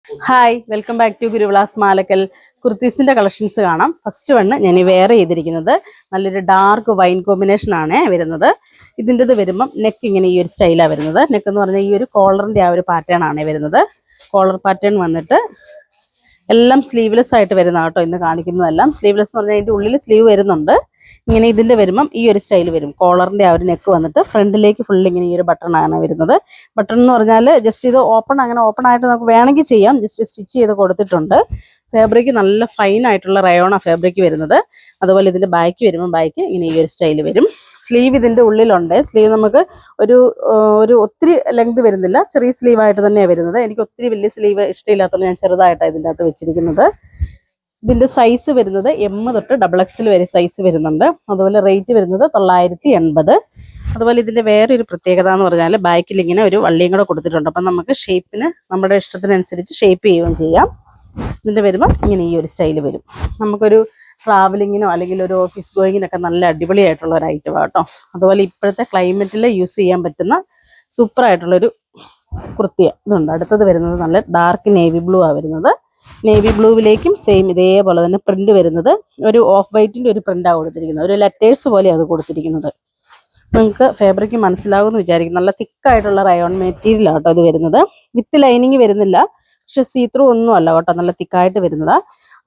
Hi, welcome back to Guruvilas Malakkal. കുർത്തീസിന്റെ collections കാണാം. First one ഞാൻ വെയർ ചെയ്തിരിക്കുന്നത് നല്ലൊരു ഡാർക്ക് വൈൻ കോമ്പിനേഷൻ ആണ് വരുന്നത്. ഇതിൻ്റെത് വരുമ്പം നെക്ക് ഇങ്ങനെ ഈ ഒരു സ്റ്റൈലാണ് വരുന്നത്. നെക്ക് എന്ന് പറഞ്ഞാൽ ഈ ഒരു കോളറിന്റെ ആ ഒരു പാറ്റേൺ ആണ് വരുന്നത്. കോളർ പാറ്റേൺ വന്നിട്ട് എല്ലാം സ്ലീവ്ലെസ് ആയിട്ട് വരുന്ന കേട്ടോ. ഇന്ന് കാണിക്കുന്നതെല്ലാം സ്ലീവ്ലെസ് എന്ന് പറഞ്ഞാൽ അതിൻ്റെ ഉള്ളിൽ സ്ലീവ് വരുന്നുണ്ട്. ഇങ്ങനെ ഇതിൻ്റെ വരുമ്പം ഈ ഒരു സ്റ്റൈൽ വരും. കോളറിൻ്റെ ആ ഒരു നെക്ക് വന്നിട്ട് ഫ്രണ്ടിലേക്ക് ഫുൾ ഇങ്ങനെ ഈ ഒരു ബട്ടൺ ആണ് വരുന്നത്. ബട്ടൺ എന്ന് പറഞ്ഞാൽ ജസ്റ്റ് ഇത് ഓപ്പൺ ആയിട്ട് നമുക്ക് വേണമെങ്കിൽ ചെയ്യാം. ജസ്റ്റ് സ്റ്റിച്ച് ചെയ്ത് കൊടുത്തിട്ടുണ്ട്. ഫാബ്രിക് നല്ല ഫൈൻ ആയിട്ടുള്ള റയോണ ഫാബ്രിക് വരുന്നത്. അതുപോലെ ഇതിൻ്റെ ബാക്ക് വരുമ്പോൾ ബാക്ക് ഇങ്ങനെ ഈ ഒരു സ്റ്റൈൽ വരും. സ്ലീവ് ഇതിൻ്റെ ഉള്ളിലുണ്ട്. സ്ലീവ് നമുക്ക് ഒരു ഒത്തിരി ലെങ്ത് വരുന്നില്ല, ചെറിയ സ്ലീവായിട്ട് തന്നെയാണ് വരുന്നത്. എനിക്ക് ഒത്തിരി വലിയ സ്ലീവ് ഇഷ്ടമില്ലാത്തതുകൊണ്ട് ഞാൻ ചെറുതായിട്ടാണ് ഇതിൻ്റെ അകത്ത് വെച്ചിരിക്കുന്നത്. ഇതിൻ്റെ സൈസ് വരുന്നത് M തൊട്ട് XXL വരെ സൈസ് വരുന്നുണ്ട്. അതുപോലെ റേറ്റ് വരുന്നത് 980. അതുപോലെ ഇതിൻ്റെ വേറെ ഒരു പ്രത്യേകത എന്ന് പറഞ്ഞാൽ ബാക്കിൽ ഇങ്ങനെ ഒരു വള്ളിയും കൂടെ കൊടുത്തിട്ടുണ്ട്. അപ്പം നമുക്ക് ഷേപ്പിന് നമ്മുടെ ഇഷ്ടത്തിനനുസരിച്ച് ഷേപ്പ് ചെയ്യുകയും ചെയ്യാം. ഇതിൻ്റെ വരുമ്പോൾ ഇങ്ങനെ ഈ ഒരു സ്റ്റൈൽ വരും. നമുക്കൊരു ട്രാവലിങ്ങിനോ അല്ലെങ്കിൽ ഒരു ഓഫീസ് ഗോയിങ്ങിനൊക്കെ നല്ല അടിപൊളിയായിട്ടുള്ള ഒരു ഐറ്റമാണ് കേട്ടോ. അതുപോലെ ഇപ്പോഴത്തെ ക്ലൈമറ്റിൽ യൂസ് ചെയ്യാൻ പറ്റുന്ന സൂപ്പറായിട്ടുള്ളൊരു കുർത്തിയ ഇതുണ്ട്. അടുത്തത് വരുന്നത് നല്ല ഡാർക്ക് നേവി ബ്ലൂ ആണ് വരുന്നത്. നേവി ബ്ലൂവിലേക്കും സെയിം ഇതേപോലെ തന്നെ പ്രിന്റ് വരുന്നത് ഒരു ഓഫ് വൈറ്റിൻ്റെ ഒരു പ്രിന്റാണ് കൊടുത്തിരിക്കുന്നത്. ഒരു ലെറ്റേഴ്സ് പോലെ അത് കൊടുത്തിരിക്കുന്നത്. നിങ്ങൾക്ക് ഫാബ്രിക് മനസ്സിലാകുമെന്ന് വിചാരിക്കും. നല്ല തിക്കായിട്ടുള്ള റയോൺ മെറ്റീരിയലാണ് കേട്ടോ ഇത് വരുന്നത്. വിത്ത് ലൈനിങ് വരുന്നില്ല, പക്ഷെ സീത്രൂ ഒന്നും അല്ല കേട്ടോ, നല്ല തിക്കായിട്ട് വരുന്നതാ.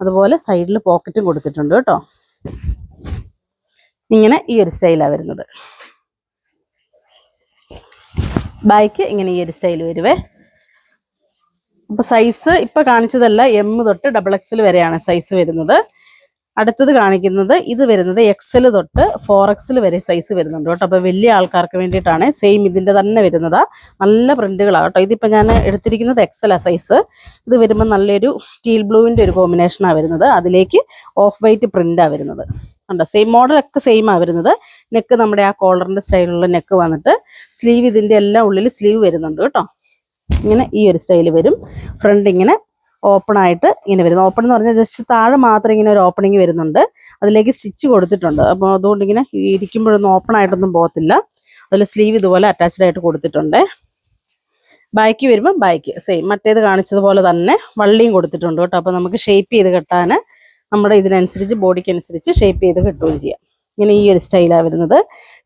അതുപോലെ സൈഡിൽ പോക്കറ്റും കൊടുത്തിട്ടുണ്ട് കേട്ടോ. ഇങ്ങനെ ഈ ഒരു സ്റ്റൈലാണ് വരുന്നത്. ബാക്ക് ഇങ്ങനെ ഈ ഒരു സ്റ്റൈൽ വരുവേ. അപ്പോൾ സൈസ് ഇപ്പോൾ കാണിച്ചതല്ല, M തൊട്ട് XXL വരെയാണ് സൈസ് വരുന്നത്. അടുത്തത് കാണിക്കുന്നത് ഇത് വരുന്നത് XL തൊട്ട് 4XL വരെ സൈസ് വരുന്നുണ്ട് കേട്ടോ. അപ്പോൾ വലിയ ആൾക്കാർക്ക് വേണ്ടിയിട്ടാണ്. സെയിം ഇതിൻ്റെ തന്നെ വരുന്നതാ. നല്ല പ്രിന്റുകളാണ് കേട്ടോ. ഇതിപ്പോൾ ഞാൻ എടുത്തിരിക്കുന്നത് XL സൈസ്. ഇത് വരുമ്പോൾ നല്ലൊരു ടീൽ ബ്ലൂവിൻ്റെ ഒരു കോമ്പിനേഷനാണ് വരുന്നത്. അതിലേക്ക് ഓഫ് വൈറ്റ് പ്രിന്റാണ് വരുന്നത്. കണ്ടോ, സെയിം മോഡലൊക്കെ സെയിമാണ് വരുന്നത്. നെക്ക് നമ്മുടെ ആ കോളറിൻ്റെ സ്റ്റൈലുള്ള നെക്ക് വന്നിട്ട് സ്ലീവ് ഇതിൻ്റെ എല്ലാം ഉള്ളിൽ സ്ലീവ് വരുന്നുണ്ട് കേട്ടോ. ഇങ്ങനെ ഈ ഒരു സ്റ്റൈൽ വരും. ഫ്രണ്ട് ഇങ്ങനെ ഓപ്പൺ ആയിട്ട് ഇങ്ങനെ വരുന്നു. ഓപ്പൺ എന്ന് പറഞ്ഞാൽ ജസ്റ്റ് താഴെ മാത്രം ഇങ്ങനെ ഒരു ഓപ്പണിങ് വരുന്നുണ്ട്. അതിലേക്ക് സ്റ്റിച്ച് കൊടുത്തിട്ടുണ്ട്. അപ്പോൾ അതുകൊണ്ട് ഇങ്ങനെ ഇരിക്കുമ്പോഴൊന്നും ഓപ്പൺ ആയിട്ടൊന്നും പോകത്തില്ല. അതുപോലെ സ്ലീവ് ഇതുപോലെ അറ്റാച്ച്ഡ് ആയിട്ട് കൊടുത്തിട്ടുണ്ട്. ബാക്ക് വരുമ്പോൾ ബാക്ക് സെയിം മറ്റേത് കാണിച്ചതുപോലെ തന്നെ വള്ളിയും കൊടുത്തിട്ടുണ്ട് കേട്ടോ. അപ്പോൾ നമുക്ക് ഷേപ്പ് ചെയ്ത് കെട്ടാൻ നമ്മുടെ ഇതിനനുസരിച്ച് ബോഡിക്ക് അനുസരിച്ച് ഷേപ്പ് ചെയ്ത് കെട്ടുകയും ചെയ്യാം. ഇങ്ങനെ ഈ ഒരു സ്റ്റൈലാണ് വരുന്നത്.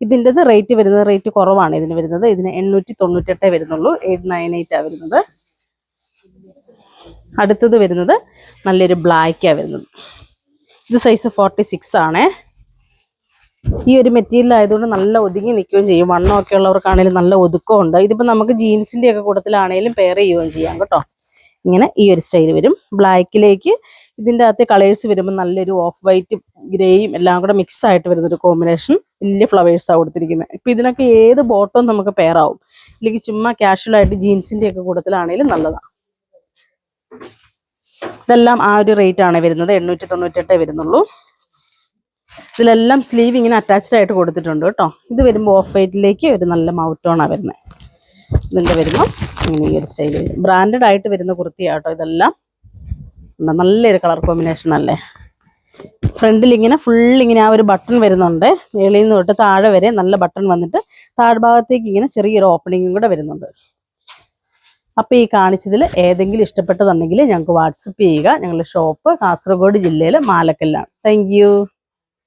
ഇതിൻ്റെത് റേറ്റ് കുറവാണ് ഇതിന് വരുന്നത്. ഇതിന് 898 വരുന്നുള്ളൂ. 898 വരുന്നത്. അടുത്തത് വരുന്നത് നല്ലൊരു ബ്ലാക്കാണ് വരുന്നത്. ഇത് സൈസ് 46 ആണ്. ഈ ഒരു മെറ്റീരിയൽ ആയതുകൊണ്ട് നല്ല ഒതുങ്ങി നിൽക്കുകയും ചെയ്യും. വണ്ണമൊക്കെ ഉള്ളവർക്കാണെങ്കിലും നല്ല ഒതുക്കമുണ്ട്. ഇതിപ്പോൾ നമുക്ക് ജീൻസിൻ്റെ ഒക്കെ കൂട്ടത്തിലാണെങ്കിലും പെയർ ചെയ്യുകയും ചെയ്യാം കേട്ടോ. ഇങ്ങനെ ഈ ഒരു സ്റ്റൈൽ വരും. ബ്ലാക്കിലേക്ക് ഇതിൻ്റെ അകത്തെ കളേഴ്സ് വരുമ്പോൾ നല്ലൊരു ഓഫ് വൈറ്റ് ഗ്രേയും എല്ലാം കൂടെ മിക്സ് ആയിട്ട് വരുന്നൊരു കോമ്പിനേഷൻ. വലിയ ഫ്ലവേഴ്സാണ് കൊടുത്തിരിക്കുന്നത്. ഇപ്പം ഇതിനൊക്കെ ഏത് ബോട്ടവും നമുക്ക് പെയർ ആവും. അല്ലെങ്കിൽ ചുമ്മാ കാഷ്വലായിട്ട് ജീൻസിൻ്റെ ഒക്കെ കൂട്ടത്തിലാണെങ്കിലും നല്ലതാണ്. ഇതെല്ലാം ആ ഒരു റേറ്റ് ആണ് വരുന്നത്. 898 വരുന്നുള്ളൂ. ഇതിലെല്ലാം സ്ലീവ് ഇങ്ങനെ അറ്റാച്ച്ഡ് ആയിട്ട് കൊടുത്തിട്ടുണ്ട് കേട്ടോ. ഇത് വരുമ്പോൾ ഓഫ് വൈറ്റിലേക്ക് ഒരു നല്ല മൗട്ടോണാണ് വരുന്നത്. ഇതിൻ്റെ വരുമ്പോൾ ഇങ്ങനെ ഈ ഒരു സ്റ്റൈൽ വരും. ബ്രാൻഡഡ് ആയിട്ട് വരുന്ന കുർത്തിയാണ് കേട്ടോ ഇതെല്ലാം. നല്ലൊരു കളർ കോമ്പിനേഷൻ അല്ലേ. ഫ്രണ്ടിൽ ഇങ്ങനെ ഫുൾ ഇങ്ങനെ ആ ഒരു ബട്ടൺ വരുന്നുണ്ട്. മേളിൽ നിന്ന് തൊട്ട് താഴെ വരെ നല്ല ബട്ടൺ വന്നിട്ട് താഴ്ഭാഗത്തേക്ക് ഇങ്ങനെ ചെറിയൊരു ഓപ്പണിങ്ങും കൂടെ വരുന്നുണ്ട്. അപ്പോൾ ഈ കാണിച്ചതിൽ ഏതെങ്കിലും ഇഷ്ടപ്പെട്ടതുണ്ടെങ്കിൽ ഞങ്ങൾക്ക് വാട്സപ്പ് ചെയ്യുക. ഞങ്ങളുടെ ഷോപ്പ് കാസർഗോഡ് ജില്ലയിൽ മാലക്കല്ലാണ്. Thank you.